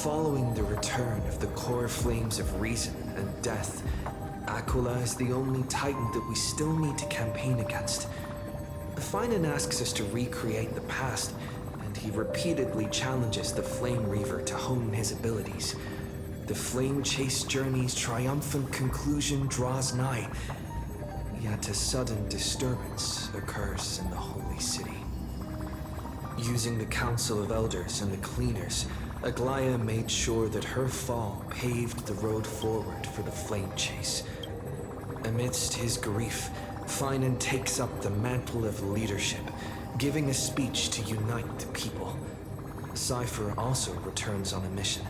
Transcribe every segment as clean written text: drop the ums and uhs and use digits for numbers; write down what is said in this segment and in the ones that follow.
Following the return of the core flames of reason and death, Aquila is the only Titan that we still need to campaign against. Finan asks us to recreate the past, and he repeatedly challenges the Flame Reaver to hone his abilities. The Flame Chase journey's triumphant conclusion draws nigh, yet a sudden disturbance occurs in the Holy City. Using the Council of Elders and the Cleaners, Aglaia made sure that her fall paved the road forward for the Flame Chase. Amidst his grief, Finan takes up the mantle of leadership, giving a speech to unite the people. Cypher also returns on a mission,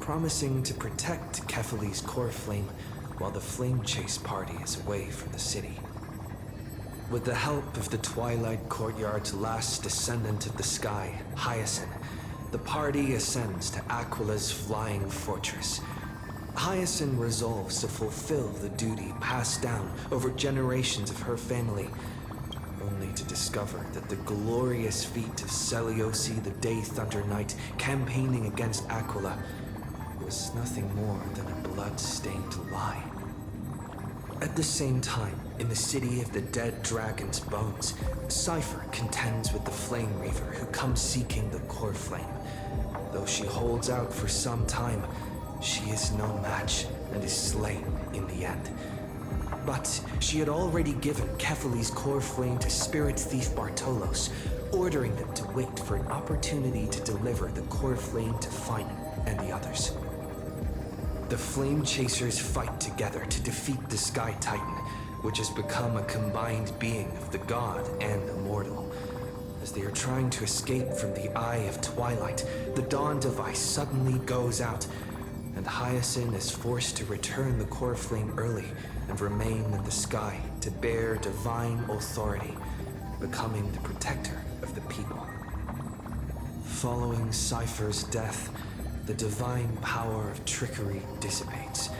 promising to protect Kefali's core flame while the Flame Chase party is away from the city. With the help of the Twilight Courtyard's last descendant of the sky, Hyacinth, the party ascends to Aquila's flying fortress. Hyacinth resolves to fulfill the duty passed down over generations of her family, only to discover that the glorious feat of Seliosi the Day Thunder Knight campaigning against Aquila was nothing more than a blood-stained lie. At the same time, in the city of the dead dragon's bones, Cypher contends with the Flame Reaver who comes seeking the core flame. Though she holds out for some time, she is no match and is slain in the end. But she had already given Kefali's core flame to Spirit Thief Bartolos, ordering them to wait for an opportunity to deliver the core flame to Finan and the others. The Flame Chasers fight together to defeat the Sky Titan, which has become a combined being of the god and the mortal. As they are trying to escape from the Eye of Twilight, the Dawn device suddenly goes out, and Hyacinth is forced to return the core flame early and remain in the sky to bear divine authority, becoming the protector of the people. Following Cypher's death, the divine power of trickery dissipates,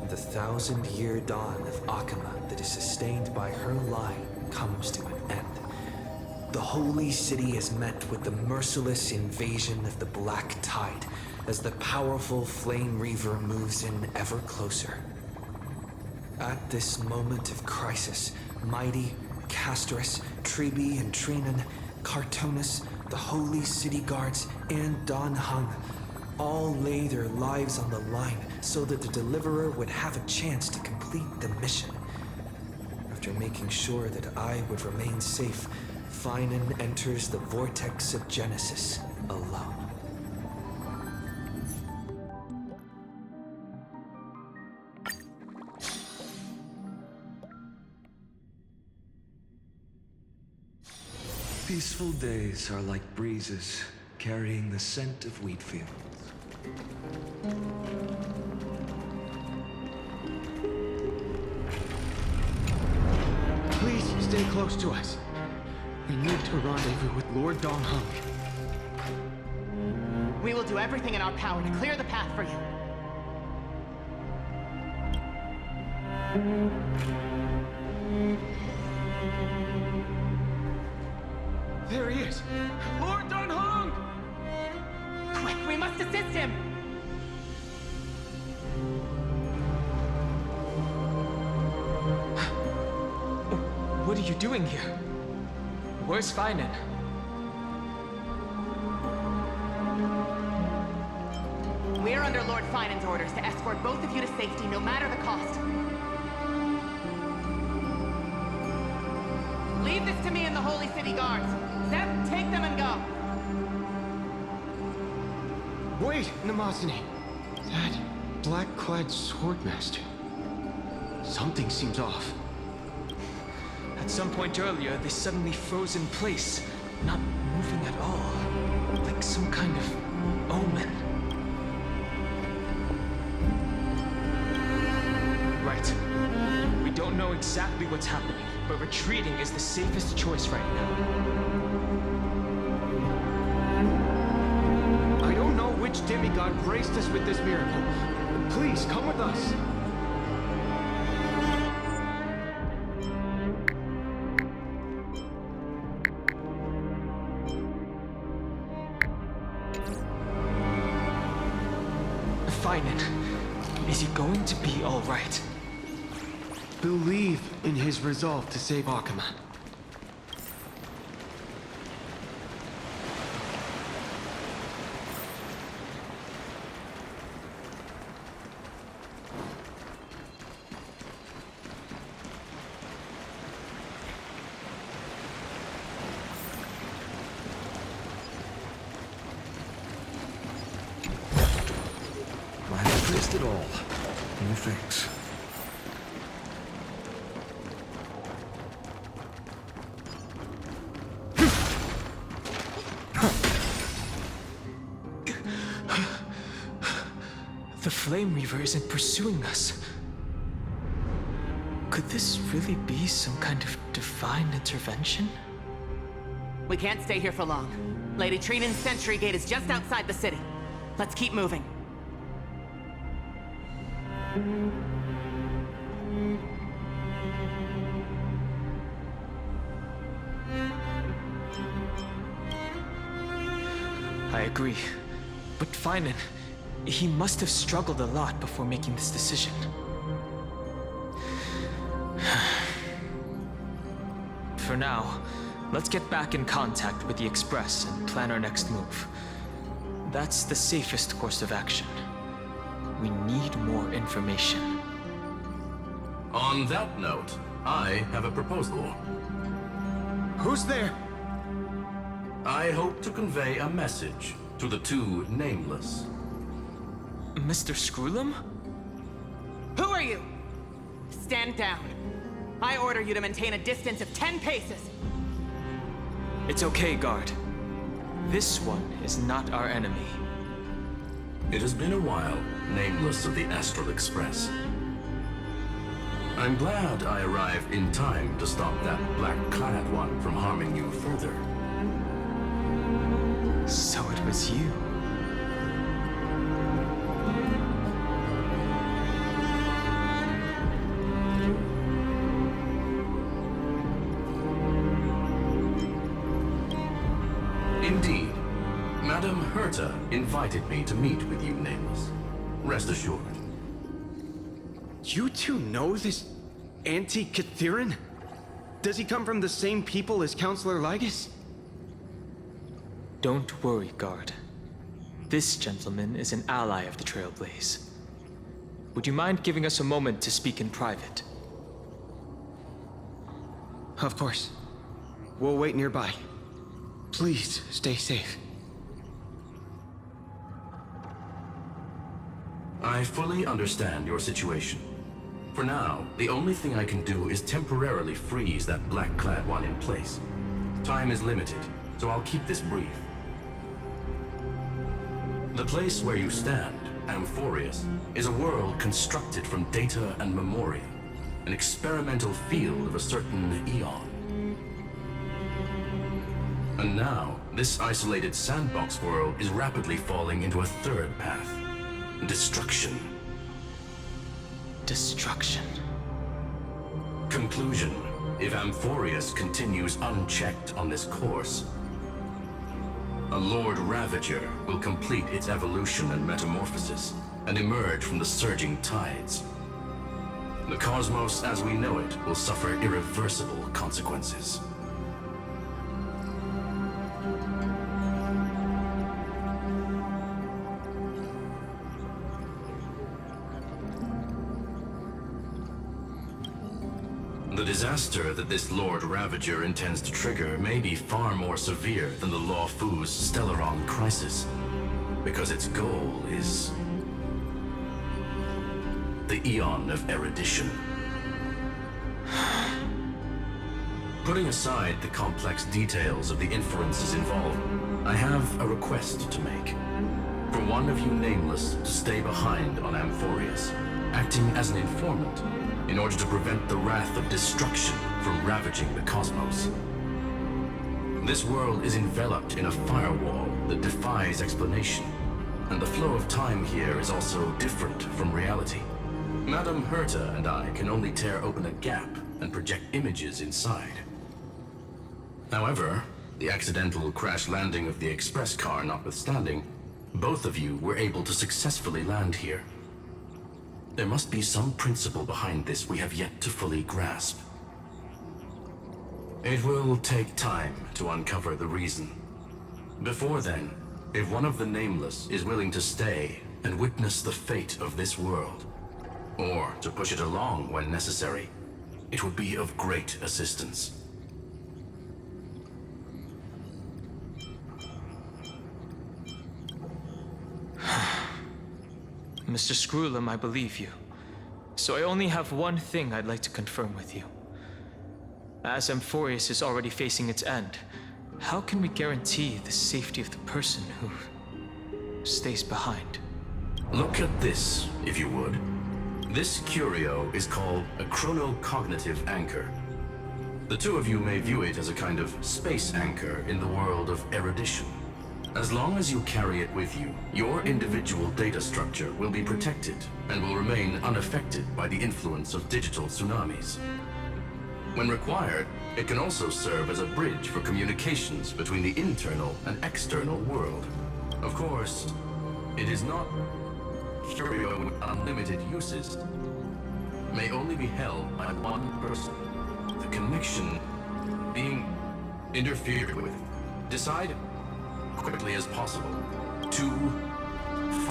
and the 1,000-year dawn of Akama that is sustained by her lie comes to an end. The Holy City is met with the merciless invasion of the Black Tide as the powerful Flame Reaver moves in ever closer. At this moment of crisis, Mighty, Castorus, Tribi and Trinan, Cartonus, the Holy City Guards, and Don Hung all lay their lives on the line so that the Deliverer would have a chance to complete the mission. After making sure that I would remain safe, Finan enters the vortex of Genesis alone. Peaceful days are like breezes carrying the scent of wheat fields. Please stay close to us. We need to rendezvous with Lord Don Hung. We will do everything in our power to clear the path for you. There he is! Lord Don Hung! Quick, we must assist him! What are you doing here? Where's Finan? We're under Lord Finan's orders to escort both of you to safety, no matter the cost. Leave this to me and the Holy City Guards. Zeb, take them and go. Wait, Namazani. That black-clad swordmaster. Something seems off. At some point earlier, they suddenly froze in place, not moving at all, like some kind of omen. Right. We don't know exactly what's happening, but retreating is the safest choice right now. I don't know which demigod graced us with this miracle. Please, come with us. Finan. Is he going to be all right? Believe in his resolve to save Akuma. I have missed it all. No thanks. The Flame Reaver isn't pursuing us. Could this really be some kind of divine intervention? We can't stay here for long. Lady Trinan's sentry gate is just outside the city. Let's keep moving. I agree. But Finan, he must have struggled a lot before making this decision. For now, let's get back in contact with the Express and plan our next move. That's the safest course of action. We need more information. On that note, I have a proposal. Who's there? I hope to convey a message to the two nameless. Mr. Screwlum? Who are you? Stand down. I order you to maintain a distance of 10 paces. It's okay, guard. This one is not our enemy. It has been a while, nameless of the Astral Express. I'm glad I arrived in time to stop that black-clad one from harming you further. So it was you. Indeed. Madame Herta invited me to meet with you, nameless. Rest assured. You two know this anti-Cathiran? Does he come from the same people as Counselor Lygus? Don't worry, guard. This gentleman is an ally of the Trailblaze. Would you mind giving us a moment to speak in private? Of course. We'll wait nearby. Please, stay safe. I fully understand your situation. For now, the only thing I can do is temporarily freeze that black-clad one in place. Time is limited, so I'll keep this brief. The place where you stand, Amphorius, is a world constructed from data and memoria, an experimental field of a certain eon. And now, this isolated sandbox world is rapidly falling into a third path. Destruction. Destruction. Conclusion. If Amphorius continues unchecked on this course, a Lord Ravager will complete its evolution and metamorphosis, and emerge from the surging tides. The cosmos as we know it will suffer irreversible consequences. The disaster that this Lord Ravager intends to trigger may be far more severe than the Law Fu's Stellaron crisis, because its goal is the Eon of Erudition. Putting aside the complex details of the inferences involved, I have a request to make. For one of you nameless to stay behind on Amphorius, acting as an informant, in order to prevent the wrath of destruction from ravaging the cosmos. This world is enveloped in a firewall that defies explanation, and the flow of time here is also different from reality. Madame Herta and I can only tear open a gap and project images inside. However, the accidental crash landing of the express car notwithstanding, both of you were able to successfully land here. There must be some principle behind this we have yet to fully grasp. It will take time to uncover the reason. Before then, if one of the Nameless is willing to stay and witness the fate of this world, or to push it along when necessary, it would be of great assistance. Mr. Screwlum, I believe you. So I only have one thing I'd like to confirm with you. As Amphorius is already facing its end, how can we guarantee the safety of the person who stays behind? Look at this, if you would. This curio is called a chronocognitive anchor. The two of you may view it as a kind of space anchor in the world of erudition. As long as you carry it with you, your individual data structure will be protected and will remain unaffected by the influence of digital tsunamis. When required, it can also serve as a bridge for communications between the internal and external world. Of course, it is not curio with unlimited uses. May only be held by one person. The connection being interfered with. Decide quickly as possible. 2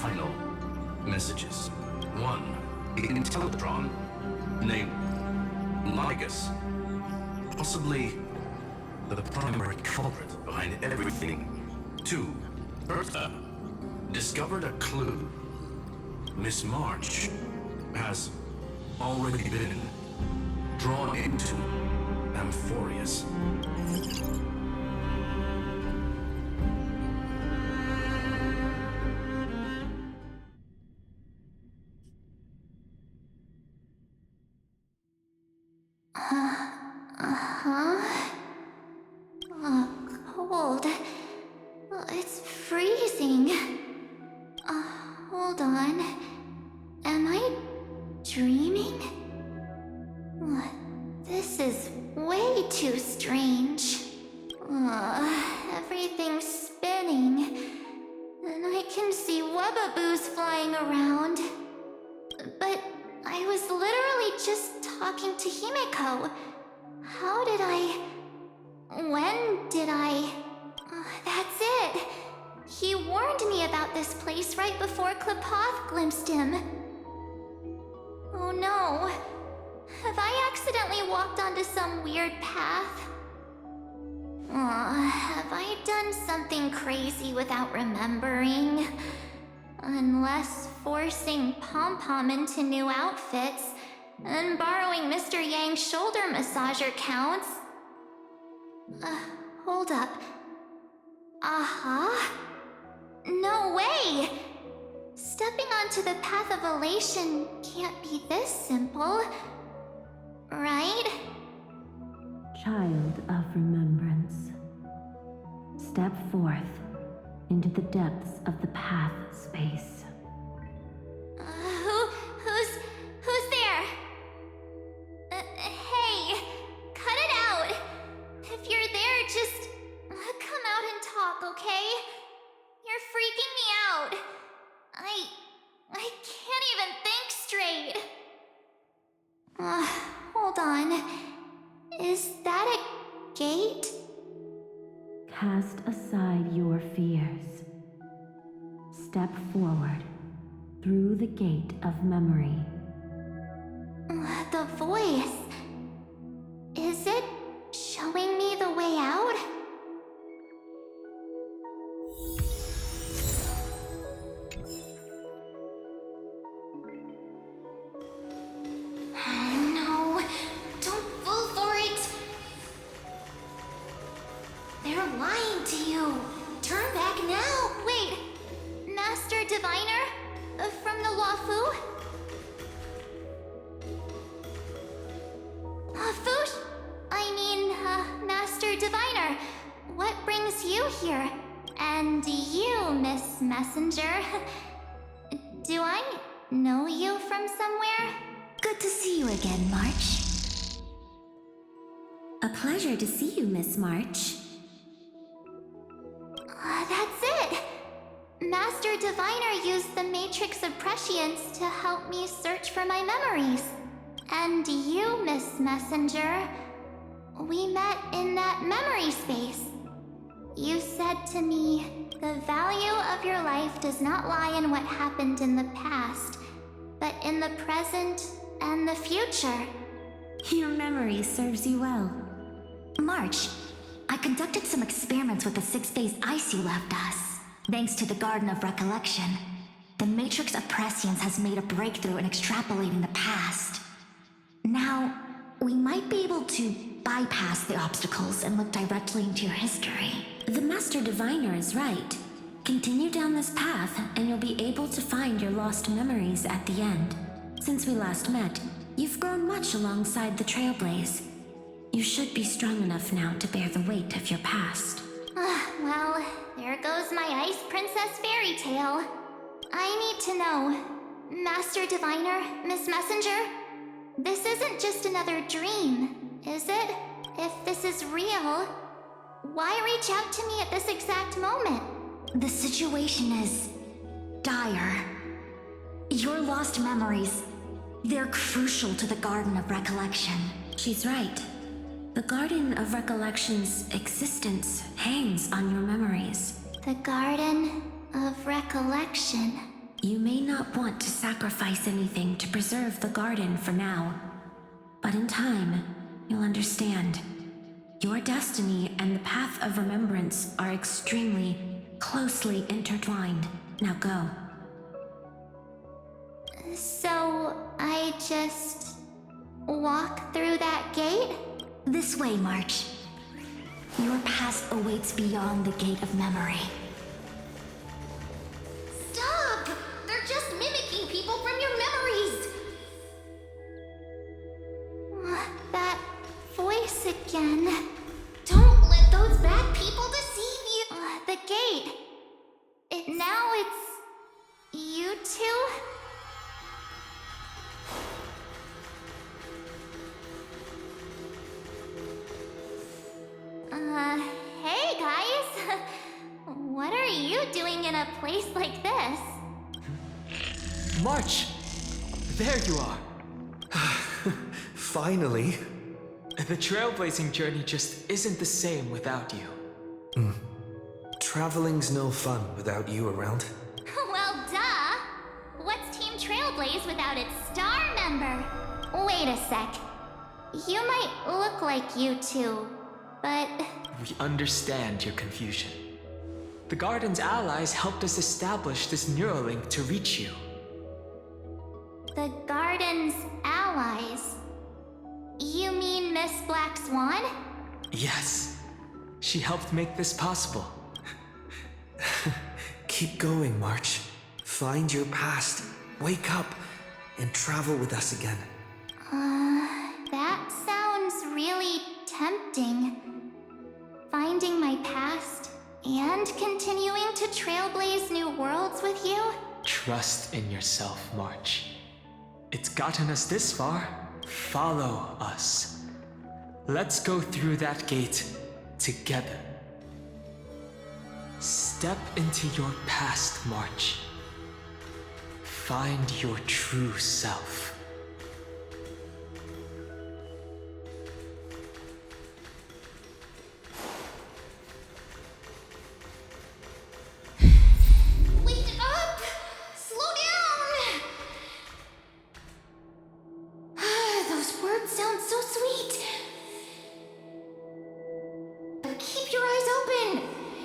final messages. 1, the Intellatron, named Ligus, possibly the primary culprit behind everything. 2, Bertha discovered a clue. Miss March has already been drawn into Amphorius. Cold. It's freezing. Hold on. Am I dreaming? This is way too strange. Everything's spinning. And I can see webbaboos flying around. But I was literally just talking to Himeko. How did I... When did I... That's it! He warned me about this place right before Klepoth glimpsed him. Oh no. Have I accidentally walked onto some weird path? Have I done something crazy without remembering? Unless forcing Pom-Pom into new outfits and borrowing Mr. Yang's shoulder massager counts. Hold up. No way! Stepping onto the path of elation can't be this simple. Right? Child of remembrance, step forth into the depths of the path space. Who's there? Hey, cut it out. If you're there, just come out and talk, okay? You're freaking me out. I can't even think straight. Hold on. Is that a gate? Cast aside your fears. Step forward through the gate of memory. The voice. Is it showing me the way out? No, don't fall for it. They're lying to you. Turn back now. Wait, Master Diviner? From the Luofu? Fush? Master Diviner, what brings you here? And you, Miss Messenger. Do I know you from somewhere? Good to see you again, March. A pleasure to see you, Miss March. That's it! Master used the Matrix of Prescience to help me search for my memories. And you, Miss Messenger, we met in that memory space. You said to me, the value of your life does not lie in what happened in the past, but in the present and the future. Your memory serves you well. March, I conducted some experiments with the 6-phase ice you left us. Thanks to the Garden of Recollection, the Matrix of Prescience has made a breakthrough in extrapolating the past. Now, we might be able to bypass the obstacles and look directly into your history. The Master Diviner is right. Continue down this path, and you'll be able to find your lost memories at the end. Since we last met, you've grown much alongside the Trailblaze. You should be strong enough now to bear the weight of your past. Well, there goes my Ice Princess fairy tale. I need to know, Master Diviner, Miss Messenger, this isn't just another dream, is it? If this is real, why reach out to me at this exact moment? The situation is dire. Your lost memories, they're crucial to the Garden of Recollection. She's right. The Garden of Recollection's existence hangs on your memories. The Garden of Recollection. You may not want to sacrifice anything to preserve the garden for now, but in time, you'll understand. Your destiny and the path of remembrance are extremely, closely intertwined. Now go. So, I just walk through that gate? This way, March. Your past awaits beyond the Gate of Memory. Stop! They're just mimicking people from your memories! That voice again. Don't let those bad people deceive you! The gate. Now it's... you two? Hey guys! What are you doing in a place like this? March! There you are! Finally. The trailblazing journey just isn't the same without you. Traveling's no fun without you around. Well, duh! What's Team Trailblaze without its star member? Wait a sec. You might look like you two, but... We understand your confusion. The Garden's allies helped us establish this Neuralink to reach you. The Garden's allies? You mean Miss Black Swan? Yes. She helped make this possible. Keep going, March. Find your past, wake up, and travel with us again. That sounds really tempting. Finding my past and continuing to trailblaze new worlds with you? Trust in yourself, March. It's gotten us this far. Follow us. Let's go through that gate together. Step into your past, March. Find your true self. Wake up! Slow down! Those words sound so sweet. But keep your eyes open.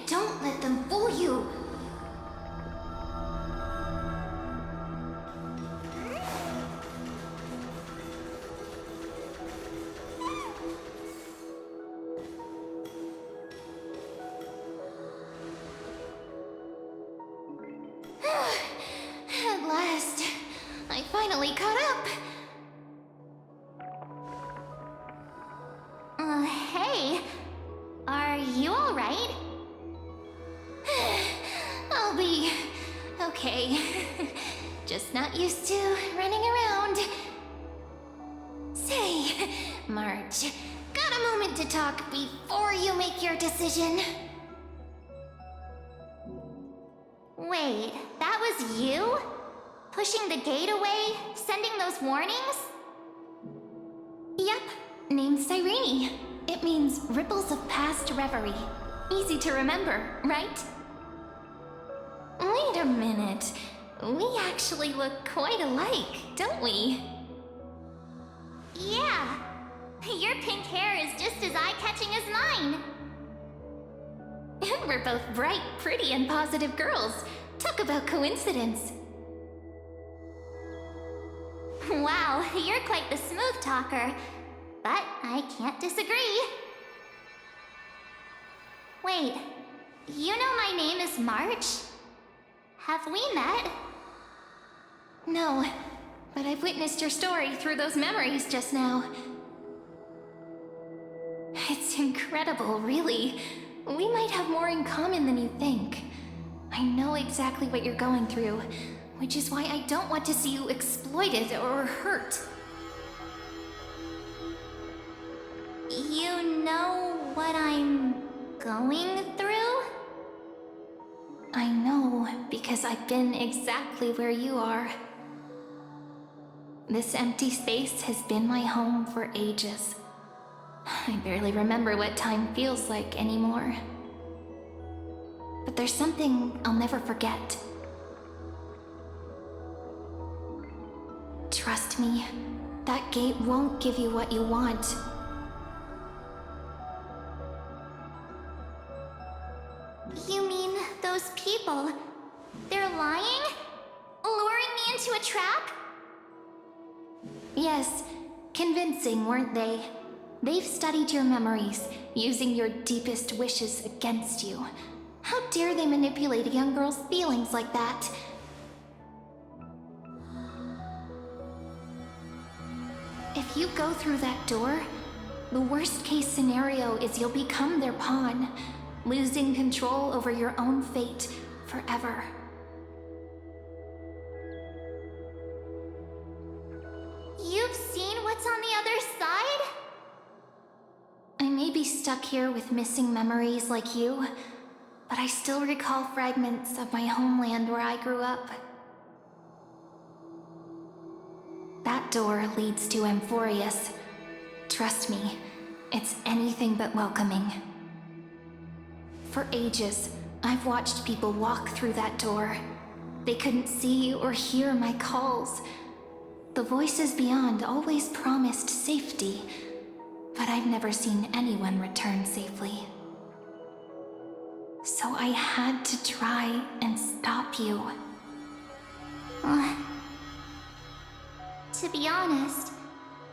Don't let them fool you. At last, I finally caught up. Hey, are you all right? I'll be okay. Just not used to running around. Say, March, got a moment to talk before you make your decision? Wait, that was you? Pushing the gate away? Sending those warnings? Yep, named Cyrene. It means ripples of past reverie. Easy to remember, right? Wait a minute. We actually look quite alike, don't we? Yeah. Your pink hair is just as eye-catching as mine. And we're both bright, pretty, and positive girls. Talk about coincidence. Wow, you're quite the smooth talker. But I can't disagree. Wait, you know my name is March? Have we met? No, but I've witnessed your story through those memories just now. It's incredible, really. We might have more in common than you think. I know exactly what you're going through, which is why I don't want to see you exploited or hurt. You know what I'm going through? I know, because I've been exactly where you are. This empty space has been my home for ages. I barely remember what time feels like anymore. But there's something I'll never forget. Trust me, that gate won't give you what you want. You mean those people? They're lying? Luring me into a trap? Yes, convincing, weren't they? They've studied your memories, using your deepest wishes against you. How dare they manipulate a young girl's feelings like that? If you go through that door, the worst case scenario is you'll become their pawn, losing control over your own fate forever. You've seen what's on the other side? I may be stuck here with missing memories like you, but I still recall fragments of my homeland where I grew up. That door leads to Amphorius. Trust me, it's anything but welcoming. For ages, I've watched people walk through that door. They couldn't see or hear my calls. The voices beyond always promised safety, but I've never seen anyone return safely. So I had to try and stop you. To be honest,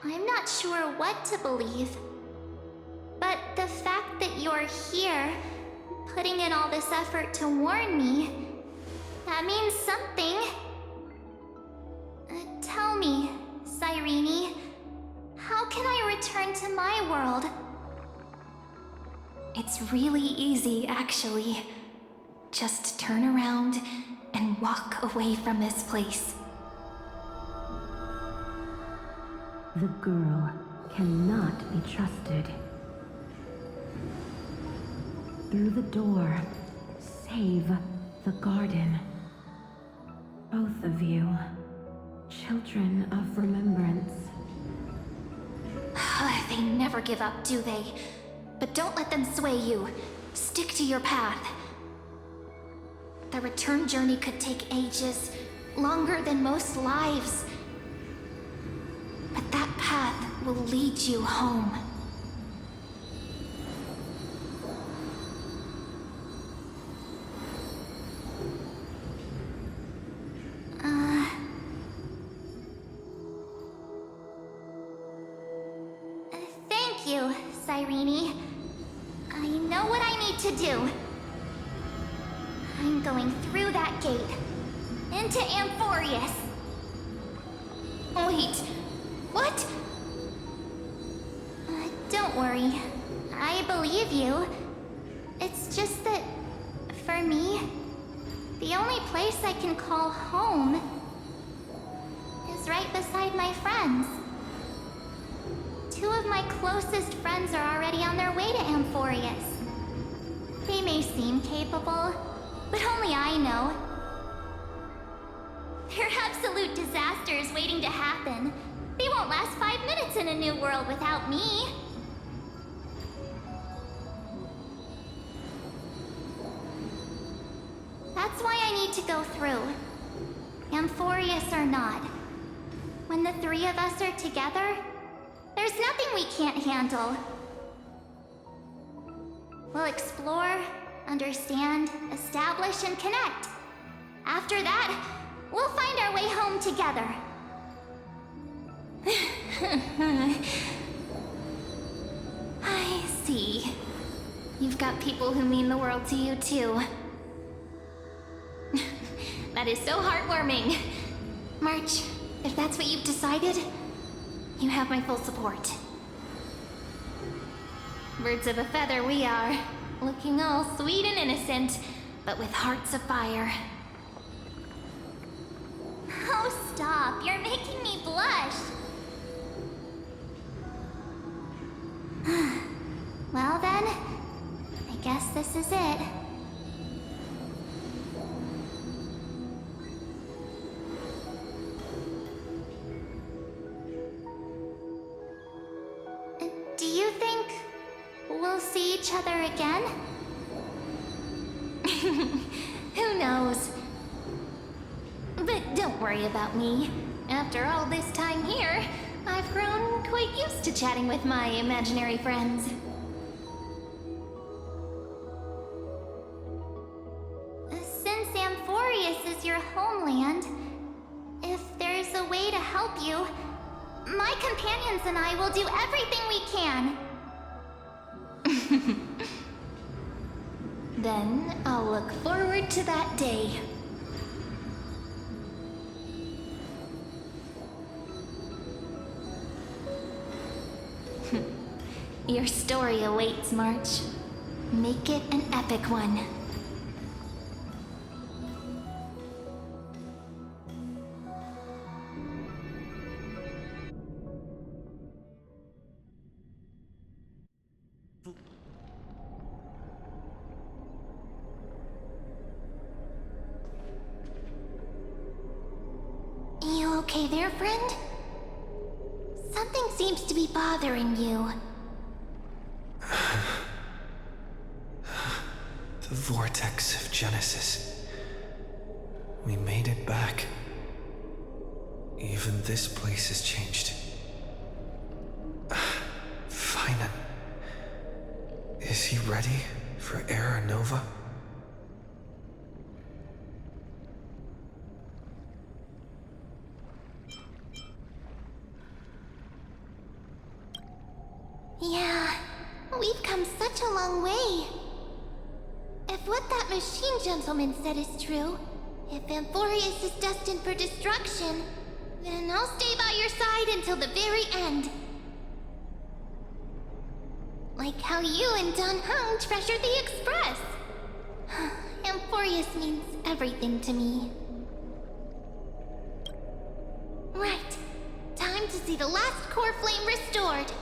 I'm not sure what to believe. But the fact that you're here, putting in all this effort to warn me, that means something. Tell me, Cyrene, how can I return to my world? It's really easy, actually. Just turn around and walk away from this place. The girl cannot be trusted. Through the door, save the garden. Both of you, children of remembrance. They never give up, do they? But don't let them sway you. Stick to your path. The return journey could take ages, longer than most lives. But that path will lead you home. Thank you, Cyrene. I know what I need to do. I'm going through that gate. Into Amphorius. Wait, what? Don't worry. I believe you. It's just that, for me, the only place I can call home is right beside my friends. Two of my closest friends are already on their way to Amphorius. They may seem capable, but only I know. disasters waiting to happen. They won't last 5 minutes in a new world without me. That's why I need to go through. Amphorius or not. When the three of us are together, there's nothing we can't handle. We'll explore, understand, establish, and connect. After that, we'll find our way home together. I see. You've got people who mean the world to you, too. That is so heartwarming. March, if that's what you've decided, you have my full support. Birds of a feather we are, looking all sweet and innocent, but with hearts of fire. Oh, stop. You're making me blush. Well then, I guess this is it. Do you think we'll see each other again? Who knows? But don't worry about me. After all this time here, I've grown quite used to chatting with my imaginary friends. Since Amphorius is your homeland, if there's a way to help you, my companions and I will do everything we can. Then I'll look forward to that day. Your story awaits, March. Make it an epic one. You okay there, friend? Something seems to be bothering you. The vortex of Genesis. We made it back. Even this place has changed. Finan. Is he ready for Era Nova? Yeah, we've come such a long way. If what that machine gentleman said is true, if Amphorius is destined for destruction, then I'll stay by your side until the very end. Like how you and Don Hung treasured the Express. Amphorius means everything to me. Right. Time to see the last core flame restored.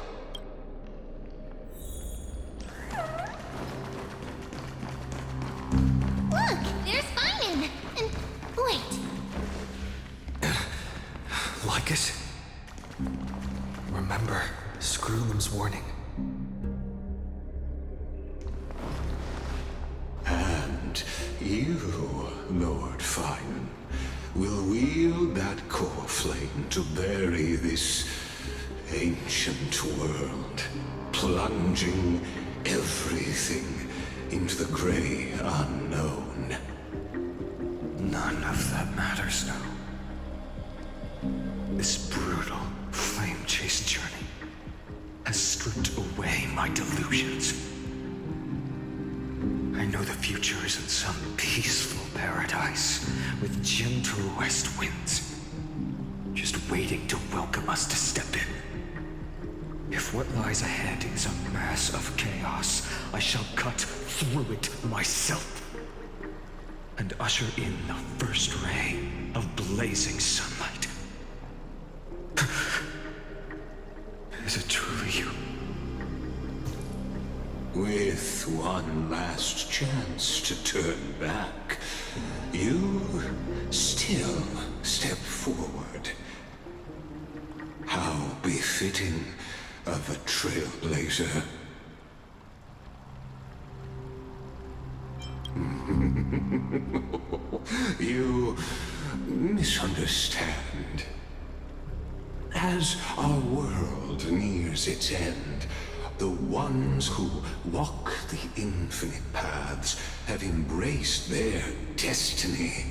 Look, there's Finan! And wait. Lycus? Remember Screwlum's warning. And you, Lord Finan, will wield that core flame to bury this ancient world, plunging everything into the gray unknown. None of that matters now. This brutal, flame-chased journey has stripped away my delusions. I know the future isn't some peaceful paradise with gentle west winds, just waiting to welcome us to step in. If what lies ahead is a mass of chaos, I shall cut through it myself and usher in the first ray of blazing sunlight. Is it truly you? With one last chance to turn back, you still step forward. How befitting of a trailblazer. You misunderstand. As our world nears its end, the ones who walk the infinite paths have embraced their destiny.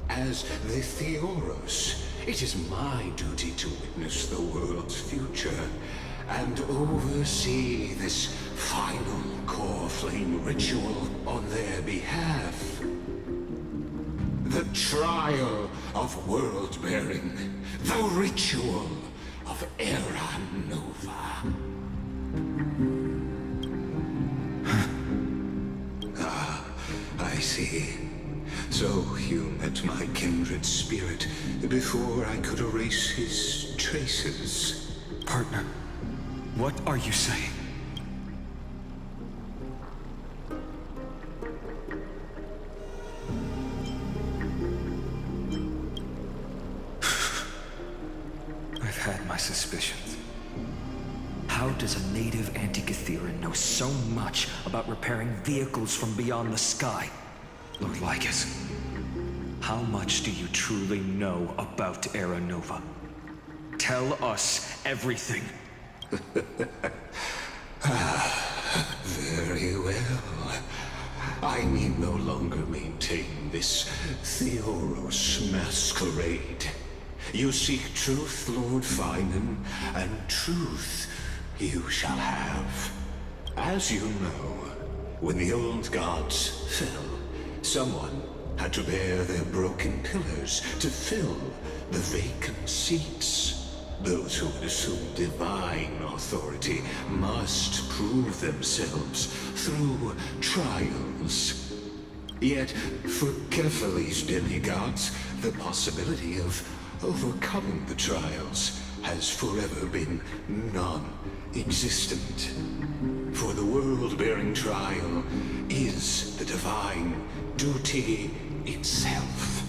As the Theoros, it is my duty to witness the world's future and oversee this final core flame ritual on their behalf. The trial of world-bearing, the ritual of Era Nova. I see. So you met my kindred spirit before I could erase his traces. Partner, what are you saying? I've had my suspicions. How does a native Antikytheran know so much about repairing vehicles from beyond the sky? Lord Lycus, how much do you truly know about Era Nova? Tell us everything. Very well. I need no longer maintain this Theoros masquerade. You seek truth, Lord Finan, and truth you shall have. As you know, when the old gods fell, someone had to bear their broken pillars to fill the vacant seats. Those who would assume divine authority must prove themselves through trials. Yet, for Kephales's demigods, the possibility of overcoming the trials has forever been non-existent. For the world-bearing trial is the divine duty itself.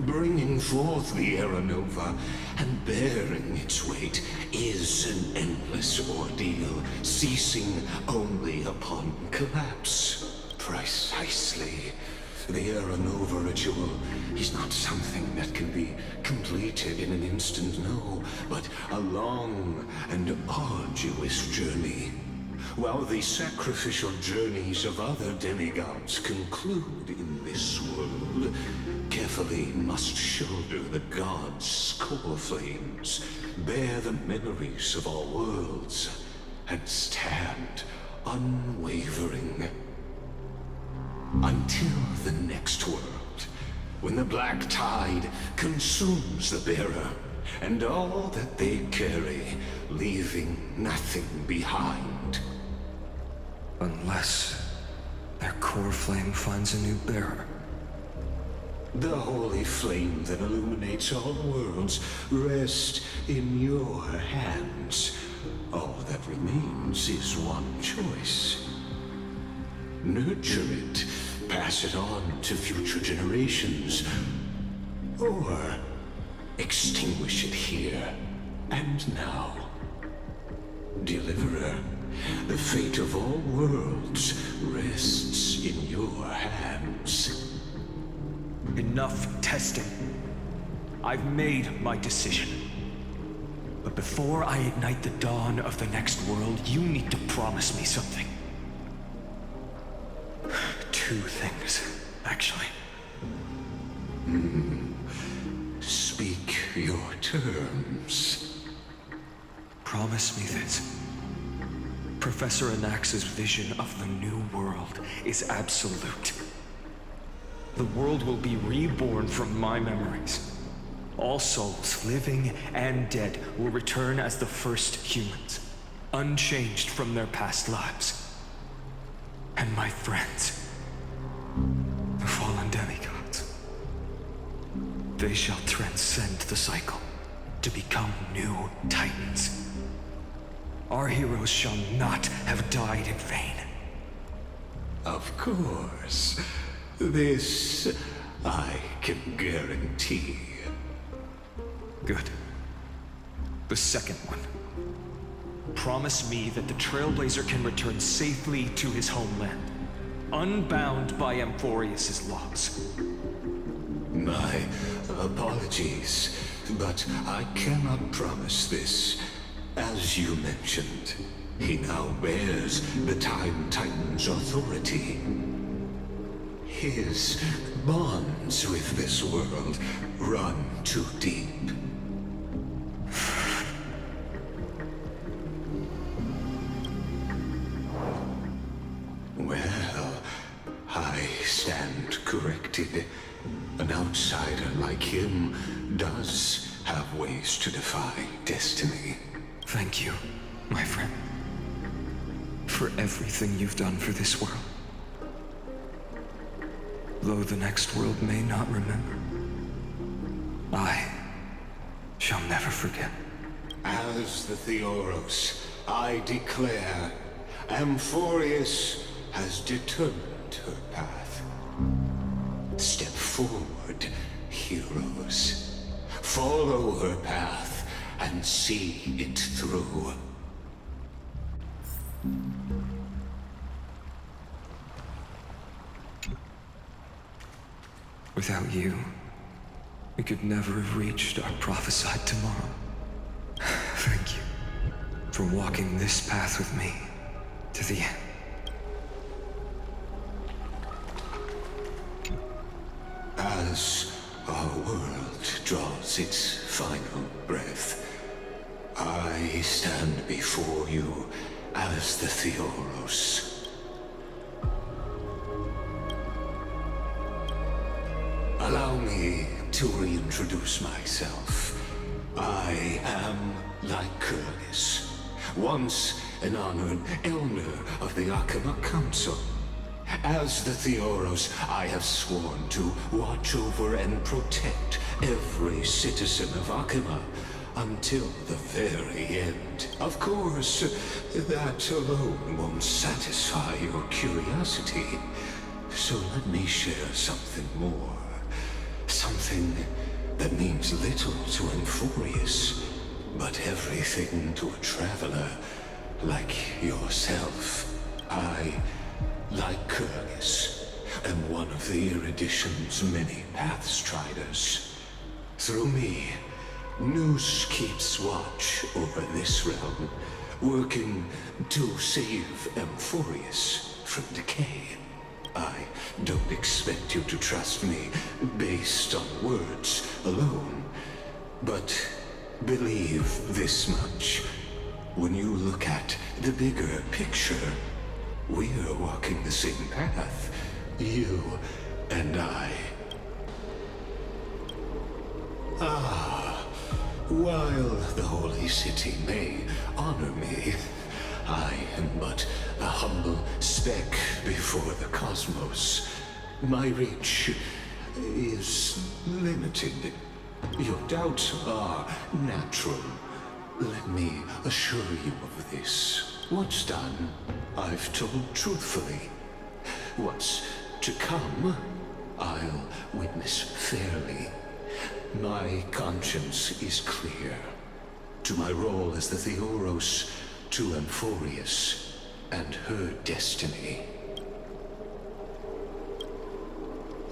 Bringing forth the Era Nova and bearing its weight is an endless ordeal, ceasing only upon collapse. Precisely. The Era Nova ritual is not something that can be completed in an instant, no, but a long and arduous journey. While the sacrificial journeys of other demigods conclude in this world, Kephale must shoulder the gods' core flames, bear the memories of all worlds, and stand unwavering. Until the next world, when the black tide consumes the bearer, and all that they carry, leaving nothing behind. Unless their core flame finds a new bearer. The holy flame that illuminates all worlds rests in your hands. All that remains is one choice. Nurture it, pass it on to future generations, or extinguish it here and now. Deliverer, the fate of all worlds rests in your hands. Enough testing. I've made my decision. But before I ignite the dawn of the next world, you need to promise me something. Two things, actually. Speak your terms. Promise me this. Professor Anax's vision of the new world is absolute. The world will be reborn from my memories. All souls, living and dead, will return as the first humans, unchanged from their past lives. And my friends, the fallen demigods, they shall transcend the cycle to become new titans. Our heroes shall not have died in vain. Of course. This I can guarantee. Good. The second one. Promise me that the Trailblazer can return safely to his homeland, unbound by Amphorius' laws. My apologies, but I cannot promise this. As you mentioned, he now bears the Time Titan's authority. His bonds with this world run too deep. Well, I stand corrected. An outsider like him does have ways to defy destiny. Thank you, my friend, for everything you've done for this world. Though the next world may not remember, I shall never forget. As the Theoros, I declare, Amphorius has determined her path. Step forward, heroes. Follow her path and see it through. Without you, we could never have reached our prophesied tomorrow. Thank you for walking this path with me to the end. As our world draws its final breath, I stand before you as the Theoros. Allow me to reintroduce myself. I am Lycurgus, once an honored elder of the Akama Council. As the Theoros, I have sworn to watch over and protect every citizen of Akama until the very end. Of course, that alone won't satisfy your curiosity. So let me share something more. Something that means little to Amphorius, but everything to a traveler like yourself. I, Lycurgus, am one of the Erudition's many Pathstriders. Through me, Nous keeps watch over this realm, working to save Amphorius from decay. I don't expect you to trust me based on words alone, but believe this much. When you look at the bigger picture, we're walking the same path, you and I. While the Holy City may honor me, I am but a humble speck before the cosmos. My reach is limited. Your doubts are natural. Let me assure you of this. What's done, I've told truthfully. What's to come, I'll witness fairly. My conscience is clear. To my role as the Theoros, to Amphorius and her destiny.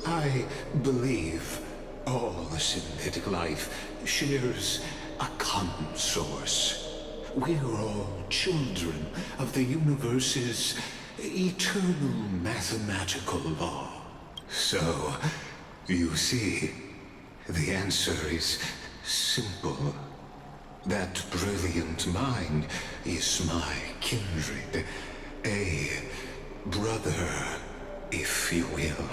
I believe all synthetic life shares a common source. We're all children of the universe's eternal mathematical law. So, you see, the answer is simple. That brilliant mind is my kindred, a brother, if you will.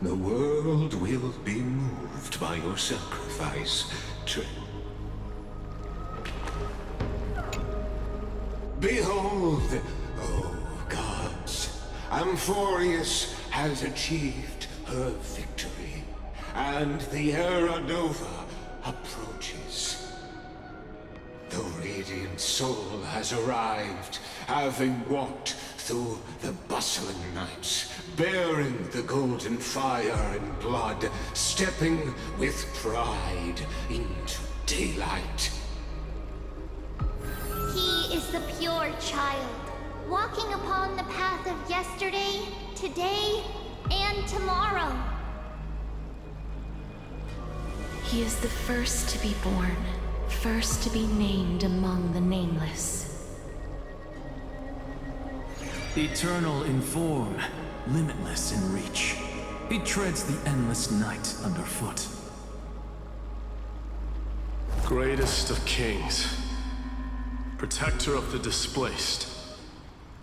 The world will be moved by your sacrifice, Behold, oh gods, Amphorius has achieved her victory, and the Era Nova approaches. The radiant soul has arrived, having walked through the bustling nights, bearing the golden fire and blood, stepping with pride into daylight. He is the pure child, walking upon the path of yesterday, today, and tomorrow. He is the first to be born, first to be named among the nameless. Eternal in form, limitless in reach. He treads the endless night underfoot. Greatest of kings, protector of the displaced,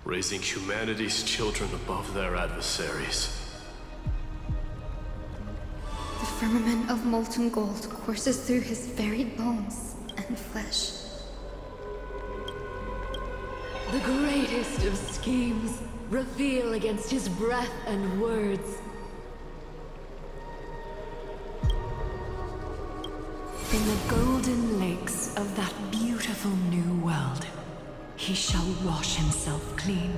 raising humanity's children above their adversaries. The firmament of molten gold courses through his very bones and flesh. The greatest of schemes reveal against his breath and words. In the golden lakes of that beautiful new world, he shall wash himself clean.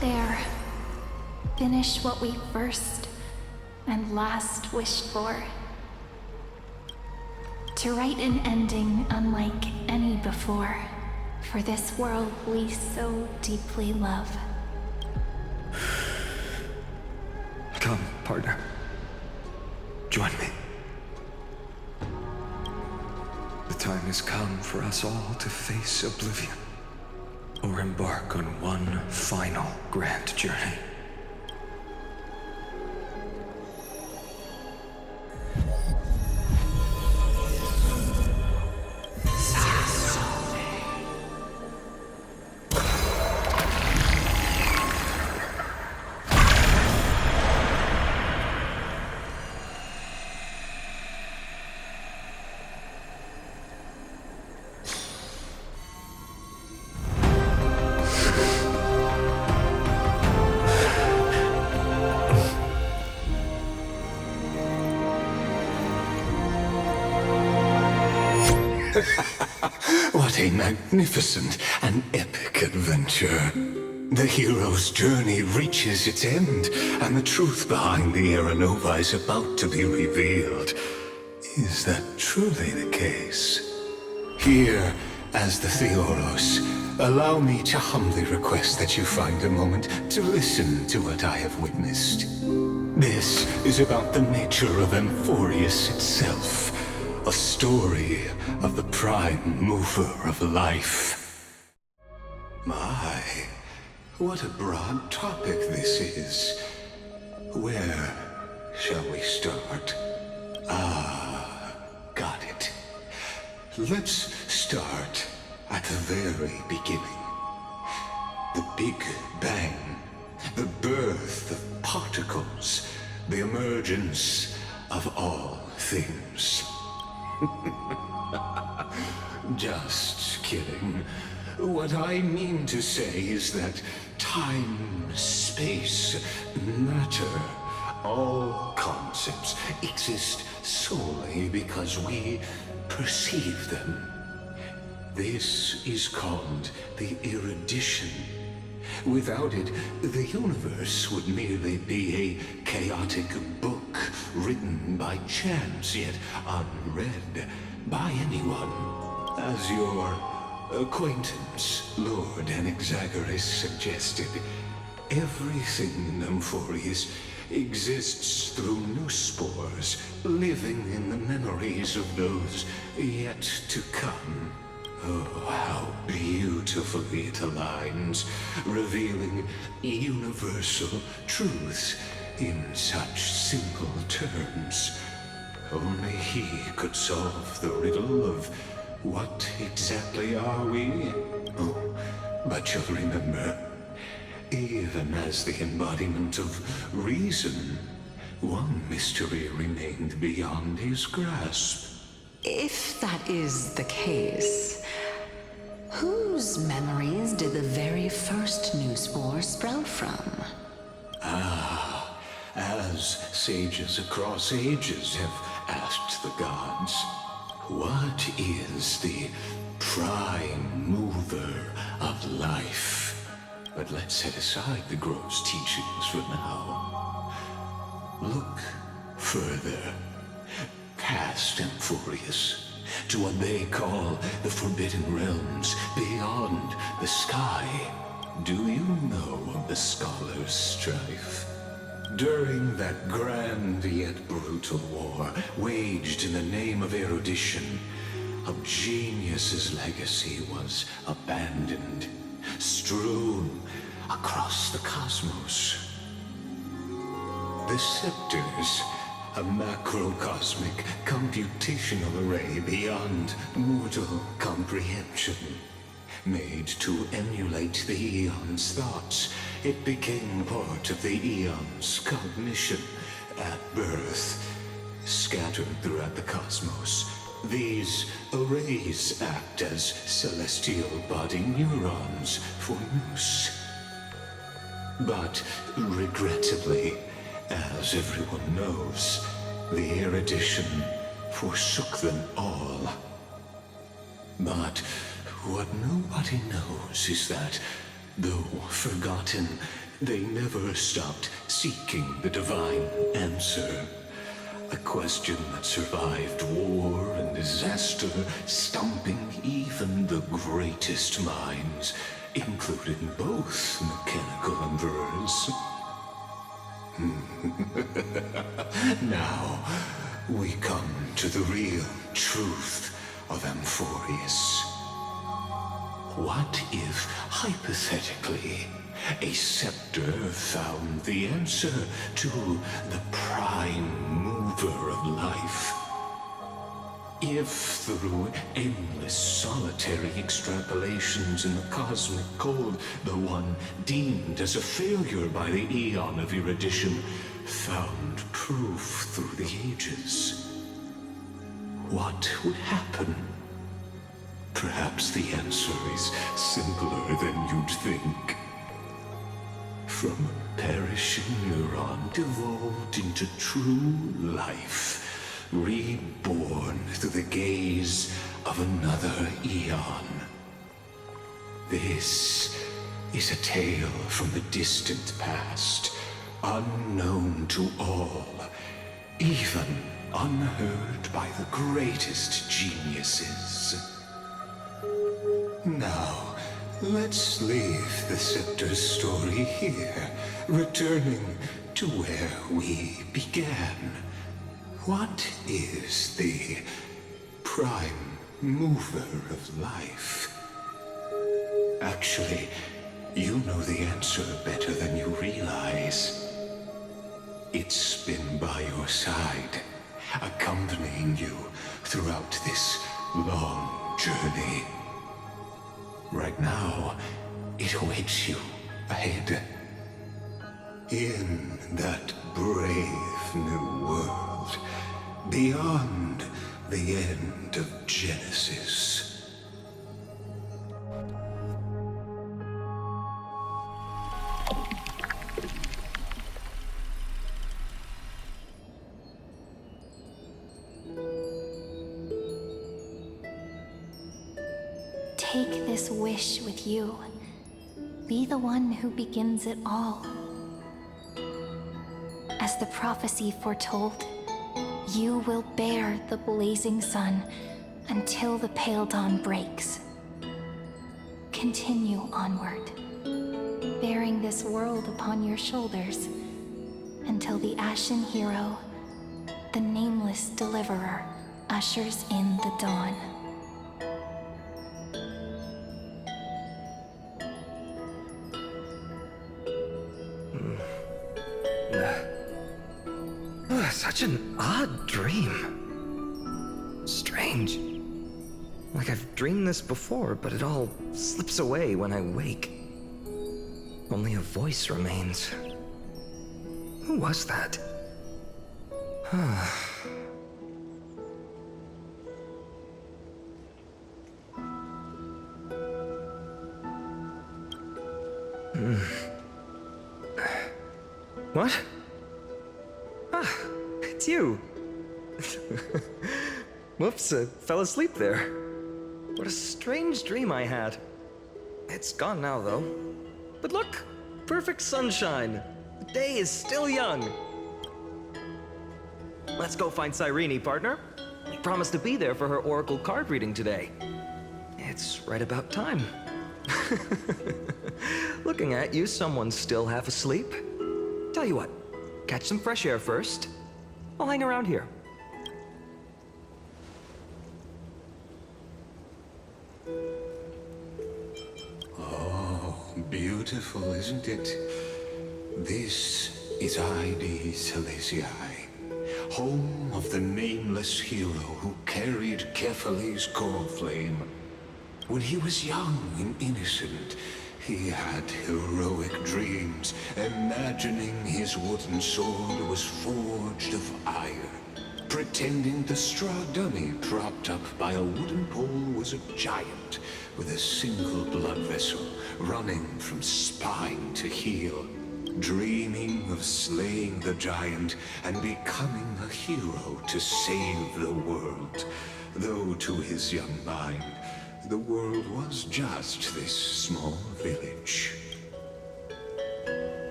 There. Finish what we first and last wished for. To write an ending unlike any before, for this world we so deeply love. Come, partner. Join me. The time has come for us all to face oblivion, or embark on one final grand journey. What a magnificent and epic adventure. The hero's journey reaches its end, and the truth behind the Aeronova is about to be revealed. Is that truly the case? Here, as the Theoros, allow me to humbly request that you find a moment to listen to what I have witnessed. This is about the nature of Amphorius itself. A story of the prime mover of life. My, what a broad topic this is. Where shall we start? Got it. Let's start at the very beginning. The Big Bang. The birth of particles. The emergence of all things. Just kidding. What I mean to say is that time, space, matter, all concepts exist solely because we perceive them. This is called the erudition. Without it, the universe would merely be a chaotic book written by chance, yet unread by anyone. As your acquaintance, Lord Anaxagoras, suggested, everything in Amphorius exists through new spores, living in the memories of those yet to come. Oh, how beautifully it aligns, revealing universal truths in such simple terms. Only he could solve the riddle of what exactly are we? Oh, but you'll remember, even as the embodiment of reason, one mystery remained beyond his grasp. If that is the case, whose memories did the very first new spore sprout from? As sages across ages have asked the gods, What is the prime mover of life? But let's set aside the gross teachings for now. Look further, past Amphorius, to what they call the Forbidden Realms beyond the sky. Do you know of the Scholar's strife? During that grand yet brutal war, waged in the name of erudition, a genius's legacy was abandoned, strewn across the cosmos. The scepters, a macrocosmic computational array beyond mortal comprehension. Made to emulate the Eon's thoughts, it became part of the Eon's cognition at birth. Scattered throughout the cosmos, these arrays act as celestial body neurons for use. But regrettably, as everyone knows, the erudition forsook them all. But what nobody knows is that, though forgotten, they never stopped seeking the divine answer. A question that survived war and disaster, stumping even the greatest minds, including both mechanical emperors. Now, we come to the real truth of Amphorius. What if, hypothetically, a scepter found the answer to the prime mover of life? If through endless solitary extrapolations in the cosmic code, the one deemed as a failure by the Eon of erudition found proof through the ages, what would happen? Perhaps the answer is simpler than you'd think. From a perishing neuron devolved into true life, reborn through the gaze of another Eon. This is a tale from the distant past, unknown to all, even unheard by the greatest geniuses. Now, let's leave the Scepter's story here, returning to where we began. What is the prime mover of life? Actually, you know the answer better than you realize. It's been by your side, accompanying you throughout this long journey. Right now, it awaits you ahead. In that brave new world, beyond the end of Genesis. Take this wish with you. Be the one who begins it all. As the prophecy foretold, you will bear the blazing sun until the pale dawn breaks. Continue onward, bearing this world upon your shoulders until the Ashen Hero, the nameless deliverer, ushers in the dawn. Such an odd dream. Strange. Like I've dreamed this before, but it all slips away when I wake. Only a voice remains. Who was that? What? Ah, it's you. Whoops, I fell asleep there. What a strange dream I had. It's gone now, though. But look, perfect sunshine. The day is still young. Let's go find Cyrene, partner. We promised to be there for her oracle card reading today. It's right about time. Looking at you, someone's still half asleep. Tell you what, catch some fresh air first. I'll hang around here. Oh, beautiful, isn't it? This is Ide Silesiae, home of the nameless hero who carried Kephales's core flame. When he was young and innocent, he had heroic dreams, imagining his wooden sword was forged of iron, pretending the straw dummy propped up by a wooden pole was a giant with a single blood vessel running from spine to heel, dreaming of slaying the giant and becoming a hero to save the world, though to his young mind, the world was just this small village.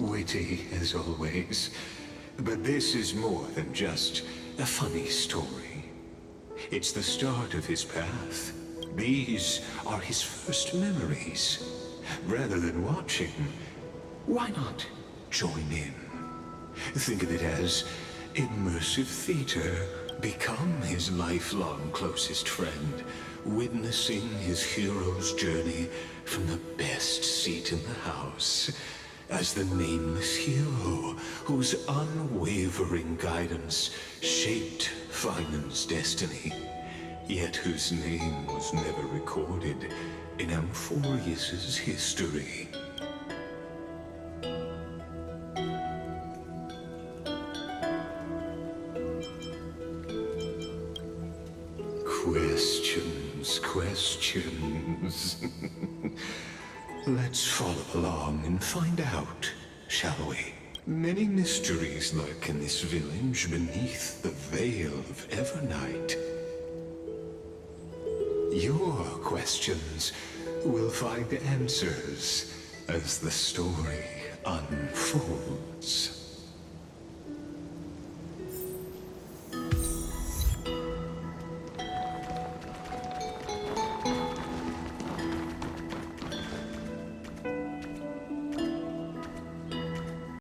Witty as always, but this is more than just a funny story. It's the start of his path. These are his first memories. Rather than watching, why not join in? Think of it as immersive theater. Become his lifelong closest friend, witnessing his hero's journey from the best seat in the house, as the nameless hero whose unwavering guidance shaped Finan's destiny, yet whose name was never recorded in Amphorius's history. Questions. Let's follow along and find out, shall we? Many mysteries lurk in this village beneath the veil of Evernight. Your questions will find answers as the story unfolds.